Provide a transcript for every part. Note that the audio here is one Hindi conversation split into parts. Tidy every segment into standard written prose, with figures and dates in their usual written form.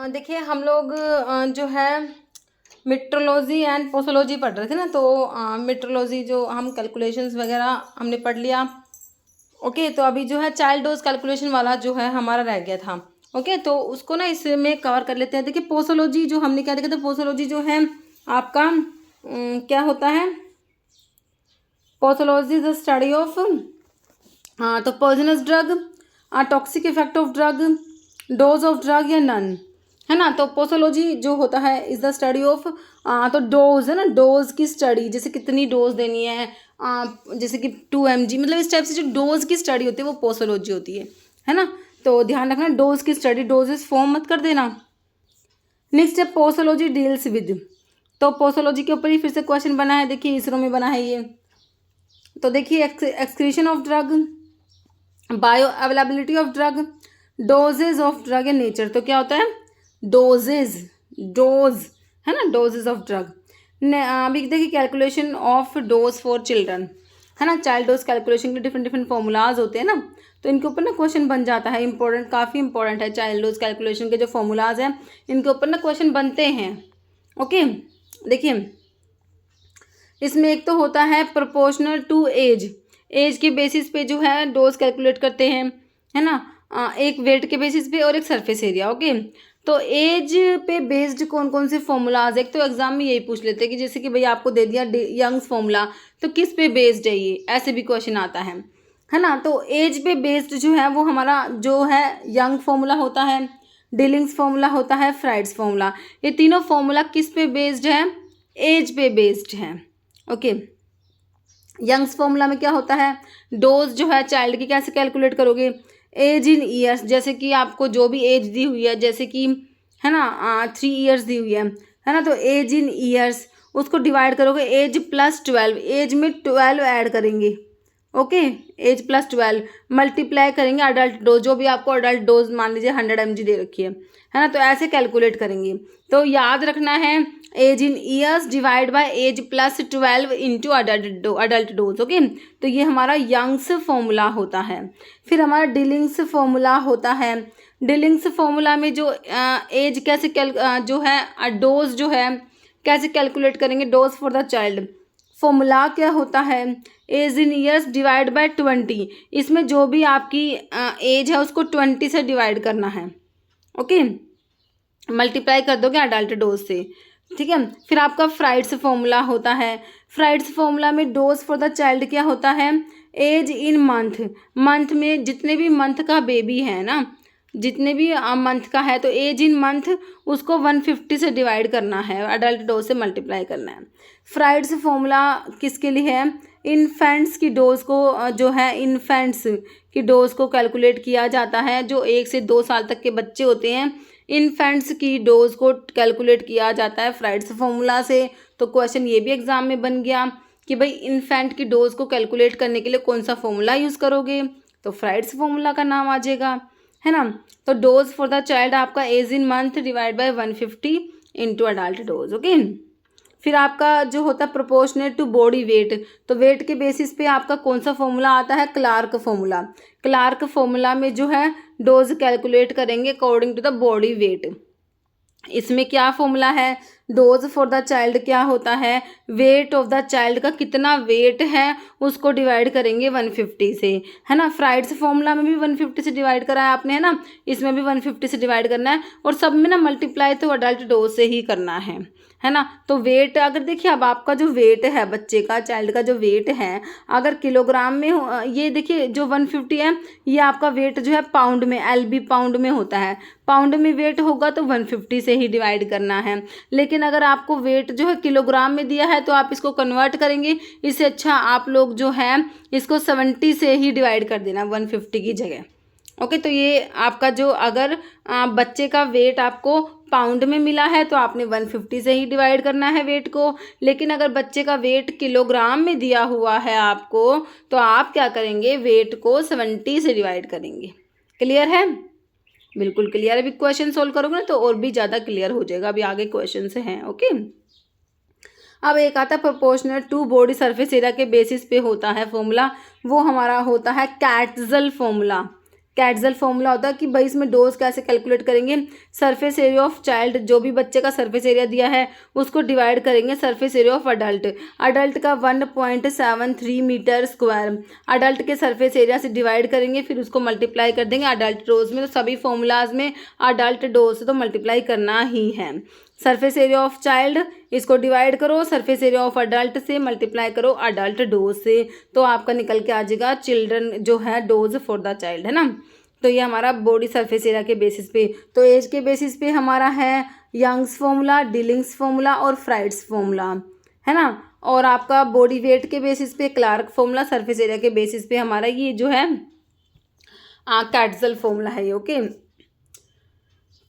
देखिए हम लोग जो है मेट्रोलॉजी एंड पोसोलॉजी पढ़ रहे थे ना, तो मेट्रोलॉजी जो हम कैलकुलेशंस वगैरह हमने पढ़ लिया। ओके, तो अभी जो है चाइल्ड डोज कैलकुलेशन वाला जो है हमारा रह गया था। ओके, तो उसको ना इसमें कवर कर लेते हैं। देखिए पोसोलॉजी जो हमने क्या देखा था, पोसोलॉजी जो है आपका क्या होता है, posology is the study of तो poisonous drug, toxic effect of drug, dose of drug या नन, है ना। तो पोसोलॉजी जो होता है इज द स्टडी ऑफ तो डोज है ना, डोज की स्टडी, जैसे कितनी डोज देनी है, जैसे कि 2 mg, मतलब इस टाइप से जो डोज की स्टडी होती है वो पोसोलॉजी होती है ना। तो ध्यान रखना डोज की स्टडी, डोजेस फॉर्म मत कर देना। नेक्स्ट है पोसोलॉजी डील्स विद, तो पोसोलॉजी के ऊपर ही फिर से क्वेश्चन बना है, देखिए इसरो में बना है ये। तो देखिए excretion of drug, bioavailability of drug, dosages of drug in nature. तो क्या होता है डोजेज, डोज है ना, डोजेज ऑफ ड्रग। अभी देखिए calculation of dose for children, है ना। चाइल्ड डोज कैलकुलेशन के डिफरेंट डिफरेंट फॉर्मूलाज होते हैं ना, तो इनके ऊपर ना क्वेश्चन बन जाता है। इंपॉर्टेंट, काफ़ी इंपॉर्टेंट है चाइल्ड डोज कैलकुलेशन के जो फॉर्मूलाज हैं, इनके ऊपर ना क्वेश्चन बनते हैं। ओके, देखिए इसमें एक तो होता है प्रोपोर्शनल टू एज, एज के बेसिस पे जो है डोज कैलकुलेट करते हैं, है ना। एक वेट के बेसिस पे और एक सरफेस एरिया। ओके, तो एज पे बेस्ड कौन कौन से फॉर्मूलाज, एक तो एग्जाम में यही पूछ लेते हैं कि जैसे कि भाई आपको दे दिया यंग्स फॉर्मूला, तो किस पे बेस्ड है ये, ऐसे भी क्वेश्चन आता है ना। तो एज पे बेस्ड जो है वो हमारा जो है यंग फॉर्मूला होता है, डिलिंग्स फॉर्मूला होता है, फ्राइड्स फॉर्मूला। ये तीनों फॉर्मूला किस पे बेस्ड है, एज पे बेस्ड है। ओके, यंग्स फॉर्मूला में क्या होता है, डोज जो है चाइल्ड की कैसे कैलकुलेट करोगे, एज इन ईयर्स, जैसे कि आपको जो भी एज दी हुई है, जैसे कि है ना 3 ईयर्स दी हुई है ना, तो एज इन ईयर्स उसको डिवाइड करोगे एज प्लस 12, एज में 12 ऐड करेंगे। ओके, एज प्लस 12 मल्टीप्लाई करेंगे अडल्ट डोज, जो भी आपको अडल्ट डोज मान लीजिए 100 mg दे रखी है ना, तो ऐसे कैलकुलेट करेंगे। तो याद रखना है age in years divide by age plus 12 into adult dose. Okay, तो ये हमारा यंग्स फॉर्मूला होता है। फिर हमारा डिलिंग्स फॉर्मूला होता है। डिलिंग्स फॉर्मूला में जो एज कैसे जो है डोज जो है कैसे कैलकुलेट करेंगे, dose for the child, formula क्या होता है, age in years divide by 20, इसमें जो भी आपकी एज है उसको 20 से डिवाइड करना है। ओके, मल्टीप्लाई कर दोगे अडल्ट डोज से, ठीक है। फिर आपका फ्राइड्स फॉर्मूला होता है। फ्राइड्स फॉर्मूला में डोज फॉर द चाइल्ड क्या होता है, एज इन मंथ, मंथ में जितने भी मंथ का बेबी है ना, जितने भी मंथ का है, तो एज इन मंथ उसको 150 से डिवाइड करना है, अडल्ट डोज से मल्टीप्लाई करना है। फ्राइड्स फॉर्मूला किसके लिए है, इन्फेंट्स की डोज को जो है, इन्फेंट्स की डोज को कैलकुलेट किया जाता है, जो 1 से 2 साल तक के बच्चे होते हैं, इन्फेंट्स की डोज को कैलकुलेट किया जाता है फ्राइड्स फॉर्मूला से। तो क्वेश्चन ये भी एग्जाम में बन गया कि भाई इन्फेंट की डोज को कैलकुलेट करने के लिए कौन सा फॉर्मूला यूज़ करोगे, तो फ्राइड्स फॉर्मूला का नाम आ जाएगा, है ना। तो डोज फॉर द चाइल्ड आपका age in month divide by 150 into adult dose. Okay, फिर आपका जो होता है प्रोपोर्शनेट टू बॉडी वेट, तो वेट के बेसिस पे आपका कौन सा फॉर्मूला आता है, क्लार्क फॉर्मूला। क्लार्क फॉर्मूला में जो है डोज कैलकुलेट करेंगे according to the body weight. इसमें क्या फॉर्मूला है, डोज फॉर द चाइल्ड क्या होता है, वेट ऑफ द चाइल्ड का कितना वेट है उसको डिवाइड करेंगे 150 से, है ना। फ्राइड्स फॉर्मूला में भी 150 से डिवाइड करा है आपने, है ना, इसमें भी 150 से डिवाइड करना है, और सब में ना मल्टीप्लाई तो अडल्ट डोज से ही करना है ना। तो वेट अगर देखिए, अब आपका जो वेट है बच्चे का, चाइल्ड का जो वेट है, अगर किलोग्राम में ये देखिए जो 150 है, ये आपका वेट जो है पाउंड में, LB पाउंड में होता है, पाउंड में वेट होगा तो 150 से ही डिवाइड करना है। लेकिन अगर आपको वेट जो है किलोग्राम में दिया है तो आप इसको कन्वर्ट करेंगे, इससे अच्छा आप लोग जो है इसको 70 से ही डिवाइड कर देना 150 की जगह। ओके, तो ये आपका जो अगर बच्चे का वेट आपको पाउंड में मिला है तो आपने 150 से ही डिवाइड करना है वेट को। लेकिन अगर बच्चे का वेट किलोग्राम में दिया हुआ है आपको, तो आप क्या करेंगे, वेट को 70 से डिवाइड करेंगे। क्लियर है, बिल्कुल क्लियर है। अभी क्वेश्चन सोल्व करोगे ना तो और भी ज़्यादा क्लियर हो जाएगा। अभी आगे क्वेश्चन से हैं। ओके, अब एक आता है proportional to body surface area के बेसिस पे होता है फॉर्मूला, वो हमारा होता है कैटजल फॉर्मूला। कैटजल फॉर्मूला होता है कि भाई इसमें डोज कैसे कैलकुलेट करेंगे, सरफेस एरिया ऑफ चाइल्ड, जो भी बच्चे का सरफेस एरिया दिया है उसको डिवाइड करेंगे surface area of adult, adult का 1.73 मीटर स्क्वायर, अडल्ट के सरफेस एरिया से डिवाइड करेंगे, फिर उसको मल्टीप्लाई कर देंगे अडल्ट डोज में। तो सभी फॉर्मूलाज में अडल्ट डोज से तो मल्टीप्लाई करना ही है। सरफेस एरिया ऑफ चाइल्ड इसको डिवाइड करो सरफेस एरिया ऑफ अडल्ट से, मल्टीप्लाई करो अडल्ट डोज से, तो आपका निकल के आ जाएगा चिल्ड्रन जो है डोज फॉर द चाइल्ड, है ना। तो ये हमारा बॉडी सरफेस एरिया के बेसिस पे। तो एज के बेसिस पे हमारा है यंग्स फॉर्मूला, डिलिंग्स फॉर्मूला और फ्राइड्स फॉर्मूला, है ना। और आपका बॉडी वेट के बेसिस पे क्लार्क फॉर्मूला, सरफेस एरिया के बेसिस पे हमारा ये जो है कैटजल फॉर्मूला है। ओके,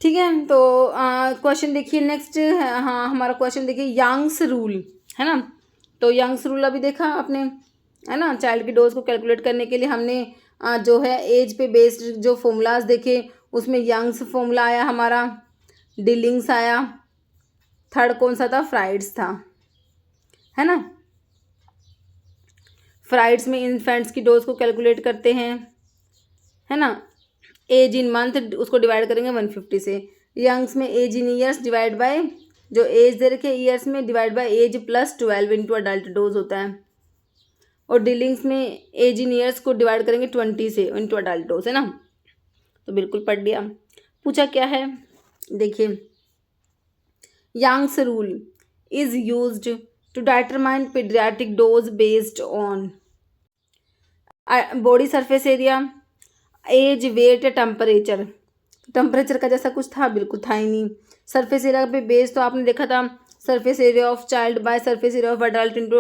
ठीक है। तो क्वेश्चन देखिए नेक्स्ट, हाँ हमारा क्वेश्चन देखिए यंग्स रूल, है ना। तो यंग्स रूल अभी देखा आपने, है ना। चाइल्ड की डोज को कैलकुलेट करने के लिए हमने जो है एज पे बेस्ड जो फॉर्मूलाज देखे, उसमें यंग्स फॉर्मूला आया हमारा, डिलिंग्स आया, थर्ड कौन सा था, फ्राइड्स था, है ना। फ्राइड्स में इन्फेंट्स की डोज को कैलकुलेट करते हैं, है ना। एज इन मंथ उसको डिवाइड करेंगे 150 से, यंग्स में age in years divide by जो एज दे रखे ईयर्स में divide by age plus 12 into adult dose होता है, और डीलिंग्स में एज इन ईयर्स को डिवाइड करेंगे 20 से इंटू अडल्ट डोज, है ना। तो बिल्कुल पढ़ लिया। पूछा क्या है, देखिए Young's rule is used to determine paediatric dose based on body surface area, age, weight या टेम्परेचर। टेम्परेचर का जैसा कुछ था बिल्कुल था ही नहीं। सरफेस एरिया पे बेस तो आपने देखा था surface area of child bye surface area of adult into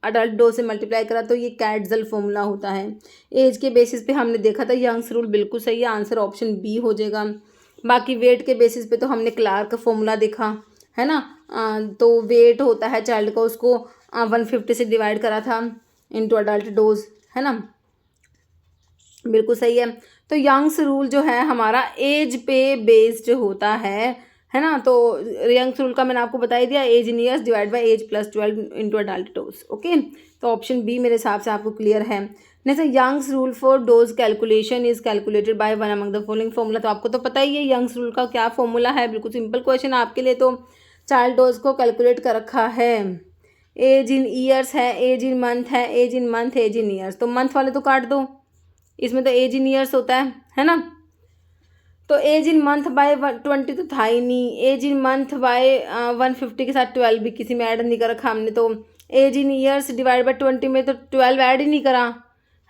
adult dose से मल्टीप्लाई करा, तो ये कैटजल फॉर्मूला होता है। एज के बेसिस पे हमने देखा था यंग्स रूल, बिल्कुल सही है, आंसर ऑप्शन बी हो जाएगा। बाकी वेट के बेसिस पे तो हमने क्लार्क फॉर्मूला देखा, है ना। तो वेट होता है चाइल्ड का, उसको 150 से डिवाइड करा था इंटू अडल्ट डोज, है ना, बिल्कुल सही है। तो यंग्स रूल जो है हमारा एज पे बेस्ड होता है ना। तो यंग्स रूल का मैंने आपको बता ही दिया, age in years divide by age plus 12 into adult dose. Okay, तो ऑप्शन बी मेरे हिसाब से आपको क्लियर है। Next, Young's rule for dose calculation is calculated by one among the following formula. तो आपको तो पता ही है यंग्स रूल का क्या फॉर्मूला है, बिल्कुल सिंपल क्वेश्चन आपके लिए। तो चाइल्ड डोज को कैलकुलेट कर रखा है, एज इन ईयर्स है, एज इन मंथ है, age in month, age in years. तो मंथ वाले तो काट दो, इसमें तो एज इन ईयर्स होता है ना। तो एज इन मंथ बाय 20 तो था ही नहीं, एज इन मंथ बाय 150 के साथ 12 भी किसी में ऐड नहीं कर रखा हमने। तो age in years divide by 20 में तो 12 ऐड ही नहीं करा,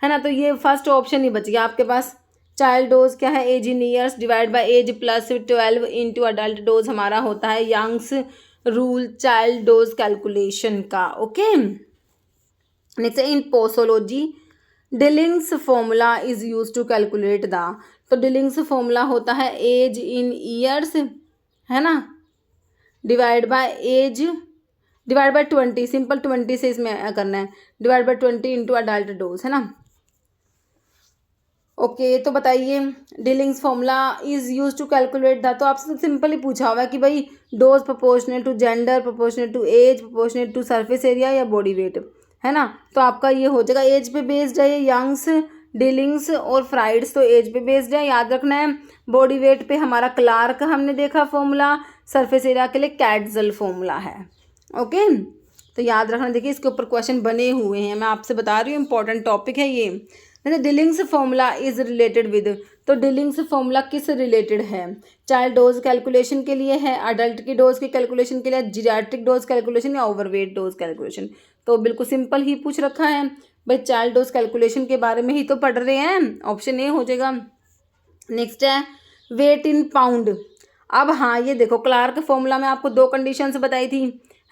है ना। तो ये फर्स्ट ऑप्शन ही बच गया आपके पास। चाइल्ड डोज क्या है, age in years divide by age plus 12 into adult dose हमारा होता है Young's rule child dose calculation का। Okay, next in posology Dilling's formula is use to calculate the. तो डिलिंग्स फॉर्मूला होता है एज इन ईयर्स, है ना, divide by age divide by 20, simple 20 से इसमें करना है, divide by 20 into adult dose, है ना। ओके, तो बताइए Dilling's formula is use to calculate the. तो आपसे सिंपल ही पूछा हुआ है कि भाई dose proportional to gender, proportional to age, proportional to surface area या बॉडी वेट, है ना। तो आपका ये हो जाएगा, एज पे बेस्ड है ये यंग्स, डिलिंग्स और फ्राइड्स तो एज पे बेस्ड है, याद रखना है। बॉडी वेट पे हमारा क्लार्क हमने देखा फॉर्मूला, सरफेस एरिया के लिए कैटजल फॉर्मूला है। ओके, तो याद रखना, देखिए इसके ऊपर क्वेश्चन बने हुए हैं, मैं आपसे बता रही हूँ इंपॉर्टेंट टॉपिक है ये। Dilling's formula is related with. तो डिलिंग्स फॉर्मूला किस रिलेटेड है, चाइल्ड डोज कैलकुलेशन के लिए है, अडल्ट की डोज की कैलकुलेशन के लिए, जीरियाट्रिक डोज कैलकुलेशन या ओवरवेट डोज कैलकुलेशन। तो बिल्कुल सिंपल ही पूछ रखा है भाई, चाइल्ड डोज कैलकुलेशन के बारे में ही तो पढ़ रहे हैं, ऑप्शन ए हो जाएगा। नेक्स्ट है वेट इन पाउंड। अब हाँ ये देखो क्लार्क फॉर्मूला में आपको 2 कंडीशंस बताई थी,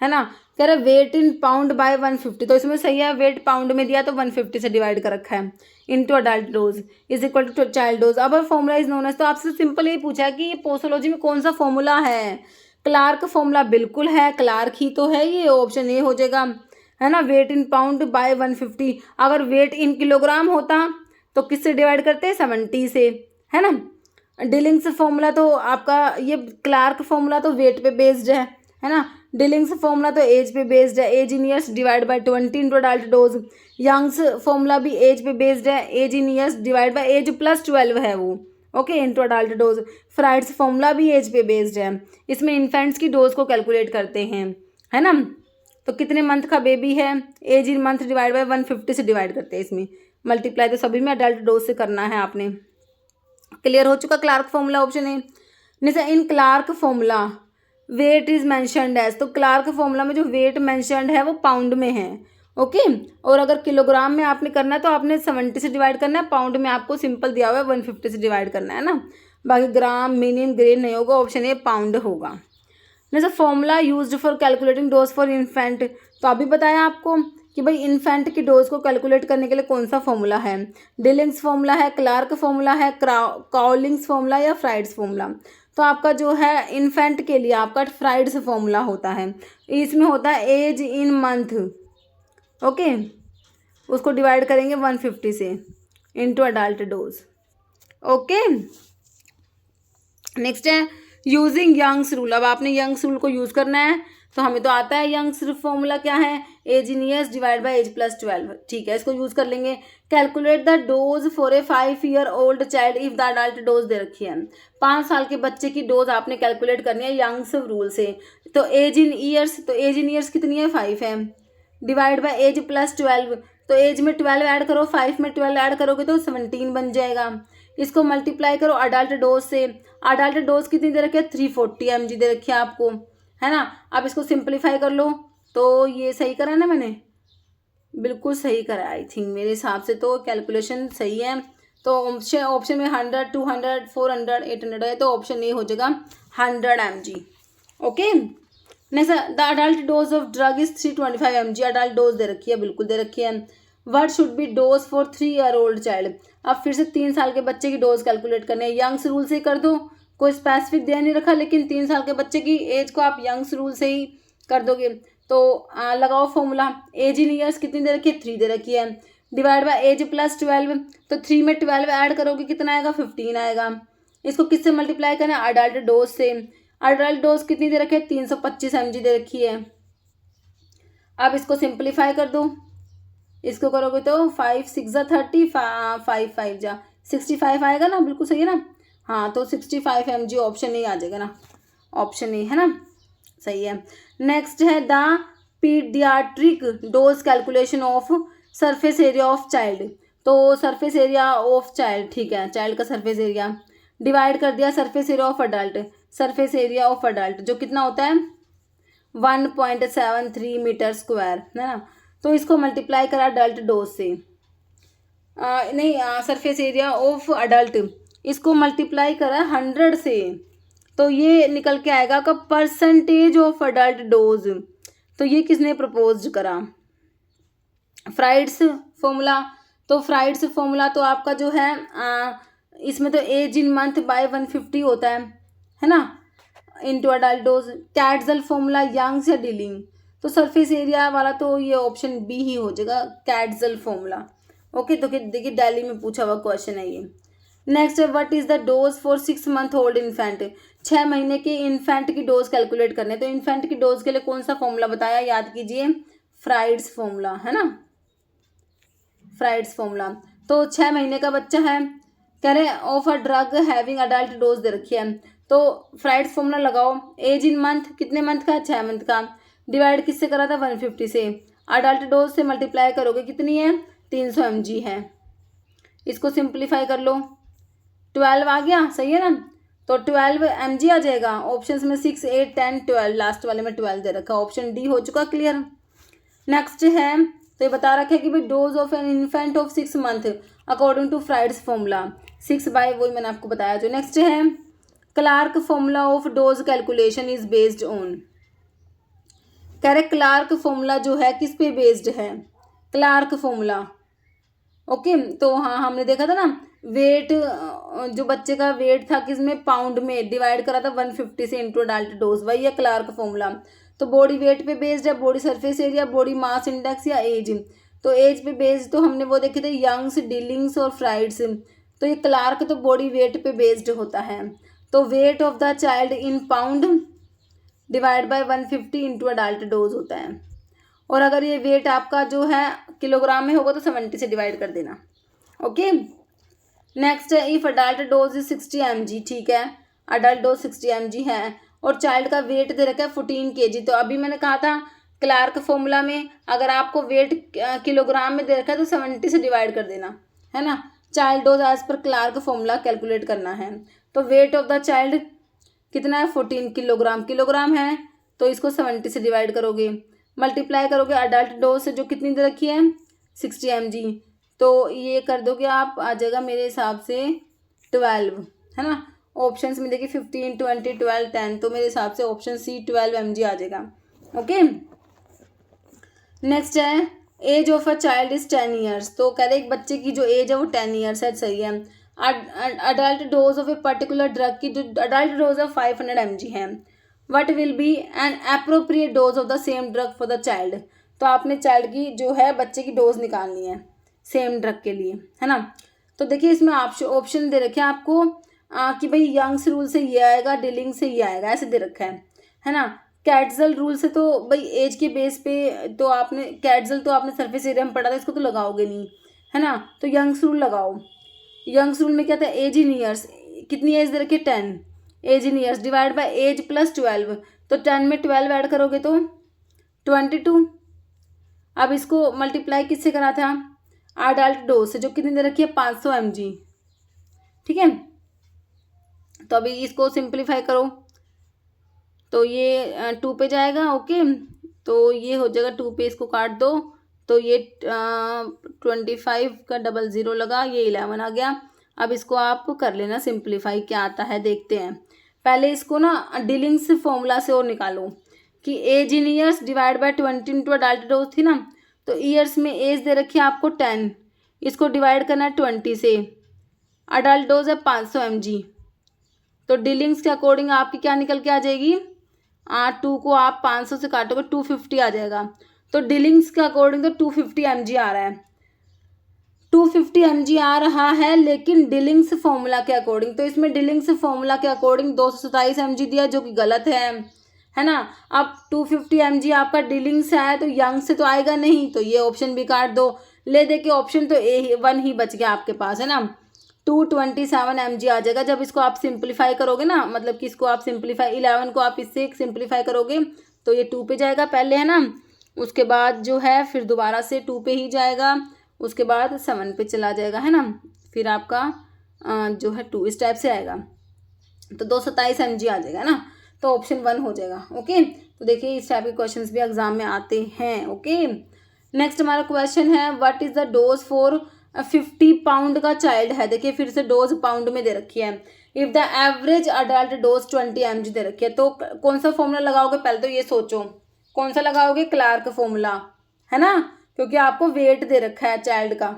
है ना। कह रहा वेट इन पाउंड बाय 150, तो इसमें सही है, वेट पाउंड में दिया तो 150 से डिवाइड कर रखा है into adult dose is equal to child dose. अब फॉर्मूला इज नोन एज, तो आपसे सिंपल ही पूछा है कि ये पोसोलॉजी में कौन सा फॉर्मूला है। क्लार्क फॉर्मूला बिल्कुल है, क्लार्क ही तो है, ये ऑप्शन ए हो जाएगा, है ना। वेट इन पाउंड बाय 150, अगर वेट इन किलोग्राम होता तो किससे डिवाइड करते, 70 से, है ना। डिलिंग्स फॉर्मूला तो आपका ये क्लार्क फॉर्मूला तो वेट पे बेस्ड है ना। डिलिंग्स फॉर्मूला तो एज पे बेस्ड है, age in years divide by 20 into adult dose. Young's formula भी एज पे बेस्ड है, age in years divide by age plus 12 है वो, okay, into adult dose. Fried's formula भी एज पे बेस्ड है, इसमें इन्फेंट्स की डोज को कैलकुलेट करते हैं, है ना। तो कितने मंथ का बेबी है, age in month divide by 150 से डिवाइड करते हैं इसमें, मल्टीप्लाई तो सभी में अडल्ट डोज से करना है आपने। क्लियर हो चुका क्लार्क फॉर्मूला ऑप्शन है। जैसे in Clark formula weight is mentioned as, तो क्लार्क फॉर्मूला में जो वेट मैंशनड है वो पाउंड में है, ओके। और अगर किलोग्राम में आपने करना है तो आपने 70 से डिवाइड करना है, पाउंड में आपको सिंपल दिया हुआ है 150 से डिवाइड करना है ना, बाकी ग्राम मिलियन ग्रेन नहीं होगा, ऑप्शन ए पाउंड होगा। जैसे formula used for calculating dose for infant, तो अभी बताया आपको कि भाई इन्फेंट की डोज को कैलकुलेट करने के लिए कौन सा फॉर्मूला है, डिलिंग्स फॉर्मूला है, क्लार्क फॉर्मूला है, काउलिंग्स फॉर्मूला या फ्राइड्स फॉर्मूला। तो आपका जो है इन्फेंट के लिए आपका फ्राइड्स फॉर्मूला होता है, इसमें होता है एज इन मंथ, ओके, उसको डिवाइड करेंगे 150 से into adult dose, okay. Next है यूजिंग यंग्स रूल, अब आपने यंग्स रूल को यूज़ करना है, तो हमें तो आता है यंग्स फॉर्मूला क्या है, age in years divide by age plus 12, ठीक है, इसको यूज़ कर लेंगे। Calculate the dose for a 5 year old child if the adult dose दे रखी है, 5 साल के बच्चे की डोज आपने कैलकुलेट करनी है यंग्स रूल से। तो एज इन ईयर्स, तो एज इन ईयर्स कितनी है 5 है, डिवाइड बाय एज प्लस 12, तो एज में 12 ऐड करो, 5 में 12 ऐड करोगे तो 17 बन जाएगा। इसको मल्टीप्लाई करो अडल्ट डोज से, अडल्ट डोज कितनी दे रखी है 340 mg दे रखी है आपको, है ना। अब इसको सिंप्लीफाई कर लो, तो ये सही करा ना मैंने, बिल्कुल सही करा आई थिंक, मेरे हिसाब से तो कैलकुलेशन सही है। तो ऑप्शन में 100, 200, 400, 800 है, तो ऑप्शन ए हो जाएगा 100 mg, okay. Next the adult dose of drug is 325 mg, adult dose दे रखी है, बिल्कुल दे रखी है। What should be dose for 3 year old child, अब फिर से 3 साल के बच्चे की डोज कैलकुलेट करनी है, यंग्स रूल से कर दो, कोई स्पेसिफिक दे नहीं रखा, लेकिन 3 साल के बच्चे की एज को आप यंग्स रूल से ही कर दोगे। तो लगाओ फॉर्मूला, एज इन ईयर्स कितनी दे रखी है 3 दे रखी है, डिवाइड बाय एज प्लस 12, तो 3 में 12 ऐड करोगे कितना आएगा 15 आएगा। इसको किससे मल्टीप्लाई करना है, अडल्ट डोज से, अडल्ट डोज कितनी दे रखी है 325 mg दे रखी है। अब इसको सिंप्लीफाई कर दो, इसको करोगे तो 5 6 30, 5 5 जा 65 आएगा ना, बिल्कुल सही है ना। हाँ, तो 65 mg ऑप्शन ए आ जाएगा ना, ऑप्शन ए है ना, सही है। नेक्स्ट है the paediatric dose calculation of surface area of child, तो सरफेस एरिया ऑफ चाइल्ड, ठीक है, चाइल्ड का सरफेस एरिया डिवाइड कर दिया surface area of adult, surface area of adult जो कितना होता है 1.73 मीटर स्क्वायर, है ना। तो इसको मल्टीप्लाई करा अडल्ट डोज से, सरफेस एरिया ऑफ अडल्ट, इसको मल्टीप्लाई करा 100 से, तो ये निकल के आएगा का परसेंटेज ऑफ अडल्ट डोज। तो ये किसने प्रपोज करा, फ्राइड्स फॉर्मूला। तो फ्राइड्स फॉर्मूला तो आपका जो है इसमें तो एज इन मंथ बाय 150 होता है ना, इंटू अडल्ट डोज। कैटजल फॉर्मूला यंग्स या डीलिंग, तो सरफेस एरिया वाला तो ये ऑप्शन बी ही हो जाएगा, कैटजल फॉर्मूला, ओके। तो देखिए दिल्ली में पूछा हुआ क्वेश्चन है ये। नेक्स्ट है what is the dose for 6 month old infant, 6 महीने के इन्फेंट की डोज कैलकुलेट करने। तो इन्फेंट की डोज के लिए कौन सा फॉर्मूला बताया, याद कीजिए, फ्राइड्स फॉर्मूला, है ना, फ्राइड्स फॉर्मूला। तो 6 महीने का बच्चा है, कह रहे of a drug having adult dose दे रखी है, तो फ्राइड्स फॉर्मूला लगाओ, एज इन मंथ कितने मंथ का, 6 मंथ का, डिवाइड किससे करा था 150 से, अडल्ट डोज से मल्टीप्लाई करोगे कितनी है 300 mg है। इसको सिंप्लीफाई कर लो, 12 आ गया, सही है ना, तो 12 mg आ जाएगा। ऑप्शंस में 6 8 10 12, लास्ट वाले में 12 दे रखा, ऑप्शन डी हो चुका क्लियर। नेक्स्ट है, तो ये बता रखा है कि भाई dose of an infant of 6 month according to Fried's formula, 6 by वही मैंने आपको बताया। जो नेक्स्ट है Clark formula of dose calculation is based on, कह रहे क्लार्क फॉर्मूला जो है किस पे बेस्ड है, क्लार्क फॉर्मूला, ओके। तो हाँ, हमने देखा था ना वेट, जो बच्चे का वेट था किसमें, पाउंड में, डिवाइड करा था 150 से इंटू अडल्ट डोज, वही है क्लार्क फॉर्मूला। तो बॉडी वेट पे बेस्ड है, body surface area, body mass index या एज, तो एज पे बेस्ड तो हमने वो देखे थे यंग्स, डीलिंग्स और फ्राइड्स। तो ये क्लार्क तो बॉडी वेट पे बेस्ड होता है, तो weight of the child in pound divide by 150 into adult dose होता है। और अगर ये वेट आपका जो है किलोग्राम में होगा तो 70 से डिवाइड कर देना। ओके, नेक्स्ट है if adult dose is 60 mg, ठीक है, अडल्ट डोज 60 mg है और चाइल्ड का वेट दे रखा है 14 kg। तो अभी मैंने कहा था क्लार्क फॉर्मूला में अगर आपको वेट किलोग्राम में दे रखा है तो 70 से डिवाइड कर देना, है ना। चाइल्ड डोज एज पर क्लार्क फॉर्मूला कैलकुलेट करना है। तो वेट ऑफ द चाइल्ड कितना है 14 किलोग्राम है, तो इसको 70 से डिवाइड करोगे, मल्टीप्लाई करोगे अडल्ट डोज से जो कितनी दे रखी है 60 mg, तो ये कर दोगे आप, आ जाएगा मेरे हिसाब से 12, है ना। ऑप्शंस में देखिए 15, 20, 12, 10, तो मेरे हिसाब से ऑप्शन सी 12 mg आ जाएगा। ओके, नेक्स्ट है age of a child is 10 years. तो कह रहे एक बच्चे की जो एज है वो 10 ईयर्स है, सही है। Adult dose of a particular drug की जो अडल्ट डोज ऑफ 500 mg है, what will be an appropriate dose of the same drug for the child. तो आपने चाइल्ड की जो है बच्चे की डोज निकालनी है सेम ड्रग के लिए, है ना। तो देखिए इसमें ऑप्शन दे रखे हैं आपको कि भाई यंग्स रूल से ये आएगा, डिलिंग से ये आएगा, ऐसे दे रखा है ना। कैटजल रूल से तो भाई एज के बेस पे तो आपने कैटजल तो आपने सरफेस एरिया में पढ़ा था, इसको तो लगाओगे नहीं, है ना। तो यंग्स रूल लगाओ। यंग्स रूल में क्या था एज इन ईयर्स, कितनी एज दे रखी है 10, age in years divide by age plus 12, तो 10 में 12 ऐड करोगे तो 22। अब इसको मल्टीप्लाई किससे करा था अडल्ट डोज से जो कितनी दे रखी है 500 mg, ठीक है। तो अभी इसको सिंप्लीफाई करो तो ये 2 पे जाएगा। ओके, तो ये हो जाएगा 2 पे, इसको काट दो तो ये 25 का 00 लगा, ये 11 आ गया। अब इसको आप कर लेना सिंप्लीफाई, क्या आता है देखते हैं। पहले इसको ना डिलिंग्स फॉर्मूला से और निकालो कि age in years divide by 20 into adult dose थी ना, तो ईयर्स में एज दे रखी है आपको 10, इसको डिवाइड करना है 20 से, अडल्ट डोज है 500 mg, तो डिलिंग्स के अकॉर्डिंग आपकी क्या निकल के आ जाएगी 2 को आप 500 से काटोगे 250 आ जाएगा। तो डिलिंग्स के अकॉर्डिंग तो 250 mg आ रहा है, 250 mg आ रहा है, लेकिन डिलिंग्स फॉर्मूला के अकॉर्डिंग, तो इसमें डिलिंग्स फॉर्मूला के अकॉर्डिंग 227 mg दिया जो कि गलत है ना। अब 250 mg आपका डिलिंग्स है तो यंग से तो आएगा नहीं, तो ये ऑप्शन भी काट दो। ले दे के ऑप्शन तो A1 ही बच गया आपके पास, है ना। 227 mg आ जाएगा। जब इसको आप सिंप्लीफाई करोगे ना, मतलब कि इसको आप सिंप्लीफाई 11 को आप इससे सिंप्लीफाई करोगे तो ये 2 पे जाएगा पहले, है ना। उसके बाद जो है फिर दोबारा से 2 पे ही जाएगा, उसके बाद 7 पे चला जाएगा, है ना। फिर आपका जो है 2 इस टाइप से आएगा, तो 227 mg आ जाएगा ना, तो ऑप्शन 1 हो जाएगा। ओके, तो देखिए इस टाइप के क्वेश्चंस भी एग्जाम में आते हैं। ओके, नेक्स्ट हमारा क्वेश्चन है what is the dose for 50 pound का चाइल्ड है। देखिए फिर से डोज पाउंड में दे रखी है। If the average adult dose 20 mg दे रखी है, तो कौन सा फॉर्मूला लगाओगे, पहले तो ये सोचो कौन सा लगाओगे, क्लार्क फॉर्मूला, है ना, क्योंकि आपको वेट दे रखा है चाइल्ड का।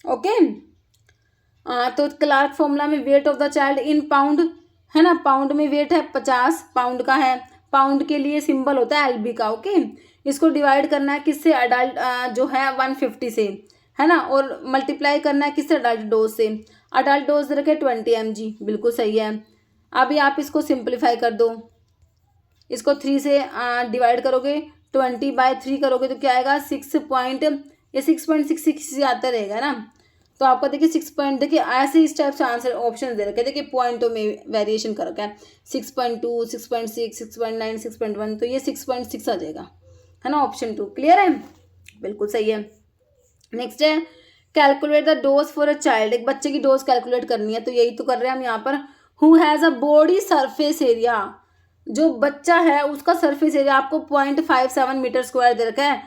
ओके, तो क्लार्क फॉर्मूला में weight of the child in pound, है ना, पाउंड में वेट है 50 पाउंड का है, पाउंड के लिए सिंबल होता है LB का। ओके, इसको डिवाइड करना है किससे, अडल्ट जो है 150 से, है ना, और मल्टीप्लाई करना है किससे, अडल्ट डोज से। अडल्ट डोज रखे 20 mg, बिल्कुल सही है। अभी आप इसको सिंप्लीफाई कर दो, इसको 3 से डिवाइड करोगे, 20/3 करोगे तो क्या आएगा 6.66 आता रहेगा ना। तो आपका देखिए 6 देखिए ऐसे इस टाइप से आंसर ऑप्शन दे रखे हैं, देखिए पॉइंटों में वेरिएशन कर रखा है 6.2, 6.6, 6.9, 6.1, तो ये 6.6 आ जाएगा, है ना, ऑप्शन 2। क्लियर है, बिल्कुल सही है। नेक्स्ट है calculate the dose for a child, एक बच्चे की डोज कैलकुलेट करनी है, तो यही तो कर रहे हैं हम यहाँ पर। Who has a body surface area, जो बच्चा है उसका सरफेस एरिया आपको 0.57 मीटर स्क्वायर दे रखा है,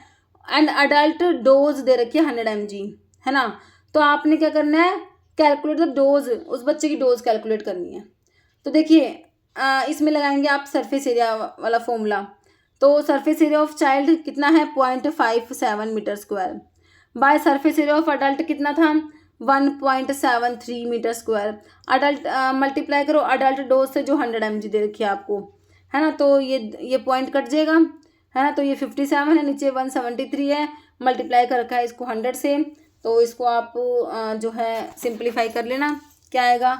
एंड अडल्ट डोज दे रखी है 100 mg, है ना। तो आपने क्या करना है, कैलकुलेट द डोज, उस बच्चे की डोज कैलकुलेट करनी है। तो देखिए इसमें लगाएंगे आप सरफेस एरिया वाला फॉर्मूला, तो सरफेस एरिया ऑफ चाइल्ड कितना है 0.57 metre square, by surface area of adult कितना था 1.73 मीटर स्क्वायर। अडल्ट मल्टीप्लाई करो अडल्ट डोज से जो 100 mg दे रखी है आपको, है ना, तो ये पॉइंट कट जाएगा, है ना। तो ये 57 है, नीचे 173 है, मल्टीप्लाई कर रखा है इसको 100 से, तो इसको आप जो है सिंप्लीफाई कर लेना, क्या आएगा।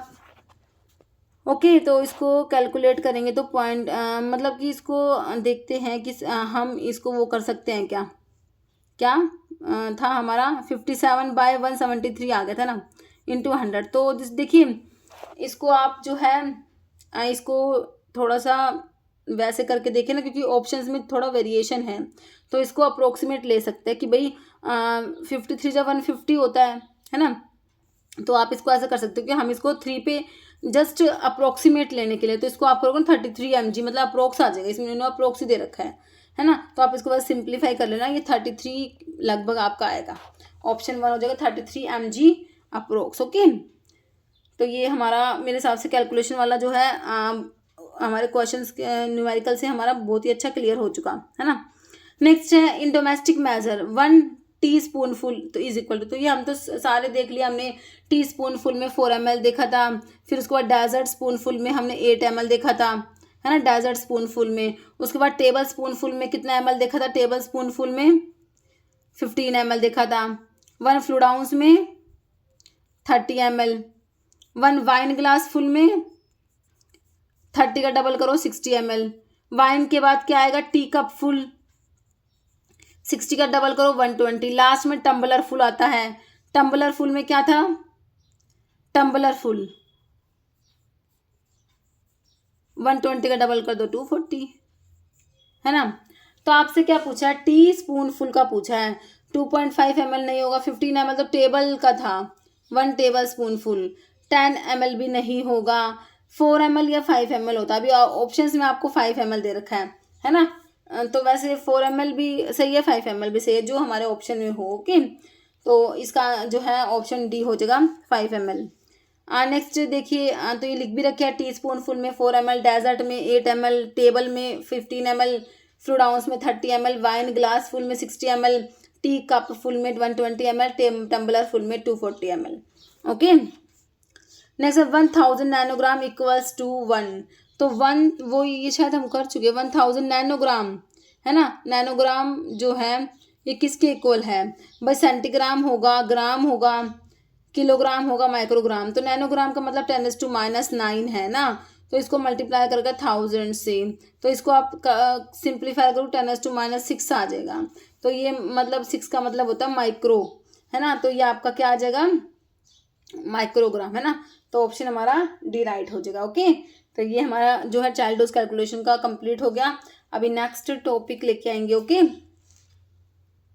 ओके, तो इसको कैलकुलेट करेंगे तो पॉइंट मतलब कि इसको देखते हैं कि हम इसको वो कर सकते हैं क्या क्या था हमारा 57/173 आ गया था ना इंटू 100। तो देखिए इसको आप जो है इसको थोड़ा सा वैसे करके देखें ना, क्योंकि ऑप्शंस में थोड़ा वेरिएशन है, तो इसको अप्रोक्सीमेट ले सकते हैं कि भाई 53 जब 150 होता है ना। तो आप इसको ऐसा कर सकते हो कि हम इसको 3 पे जस्ट अप्रोक्सीमेट लेने के लिए, तो इसको आप करोगे 33 mg, मतलब अप्रोक्स आ जाएगा, इसमें इन्होंने अप्रोक्स ही दे रखा है ना। तो आप इसको बस सिंप्लीफाई कर लेना, ये 33 लगभग आपका आएगा, ऑप्शन 1 हो जाएगा 33 mg अप्रोक्स। ओके, तो ये हमारा मेरे हिसाब से कैलकुलेशन वाला जो है हमारे क्वेश्चंस न्यूमेरिकल से हमारा बहुत ही अच्छा क्लियर हो चुका है ना। नेक्स्ट है इन डोमेस्टिक मेजर 1 टीस्पूनफुल तो इज इक्वल टू, तो ये हम तो सारे देख लिया हमने। टीस्पूनफुल में 4 ml देखा था, फिर उसके बाद डेजर्ट स्पूनफुल में हमने 8 ml देखा था, है ना, डेजर्ट स्पूनफुल में। उसके बाद टेबल स्पूनफुल में कितना ml देखा था, टेबल स्पूनफुल में 15 ml देखा था। 1 फ्लूइड आउंस में 30 ml। 1 वाइन ग्लास फुल में 30 का डबल करो 60 ml। वाइन के बाद क्या आएगा, टी कप फुल, 60 का डबल करो 120। लास्ट में टम्बलर फुल आता है, टम्बलर फुल में क्या था, टम्बलर फुल 120 का डबल कर दो 240, है ना। तो आपसे क्या पूछा है, टी स्पून फुल का पूछा है। 2.5 ml नहीं होगा, 15 ml तो टेबल का था, 1 टेबल स्पून फुल। 10 ml भी नहीं होगा, 4 ml या 5 ml होता है। अभी ऑप्शंस में आपको 5 ml दे रखा है ना। तो वैसे 4 ml भी सही है, 5 ml भी सही है, जो हमारे ऑप्शन में हो। ओके, तो इसका जो है ऑप्शन डी हो जाएगा 5 ml। नेक्स्ट देखिए, तो ये लिख भी रखे हैं, टी स्पून फुल में 4 ml, डेजर्ट में 8 ml, टेबल में 15 ml, फ्लूइड आउंस में 30 ml, वाइन ग्लास फुल में 60 ml, टी कप फुल में 120 ml, टम्बलर फुल में 240 ml। Okay, next 1000 nanogram equals to 1। तो 1 वो ये शायद हम कर चुके, 1000 नैनोग्राम है ना। नैनोग्राम जो है ये किसके इक्वल है भाई, सेंटीग्राम होगा, ग्राम होगा, किलोग्राम होगा, माइक्रोग्राम। तो नैनोग्राम का मतलब 10⁻⁹ है ना। तो इसको मल्टीप्लाई करके 1000 से, तो इसको आप सिंप्लीफाई करो 10⁻⁶ आ जाएगा। तो ये मतलब 6 का मतलब होता है माइक्रो, है ना। तो ये आपका क्या आ जाएगा, माइक्रोग्राम, है ना। तो ऑप्शन हमारा डी राइट हो जाएगा। ओके, तो ये हमारा जो है चाइल्ड डोज कैलकुलेशन का कंप्लीट हो गया। अभी नेक्स्ट टॉपिक लेके आएंगे। ओके।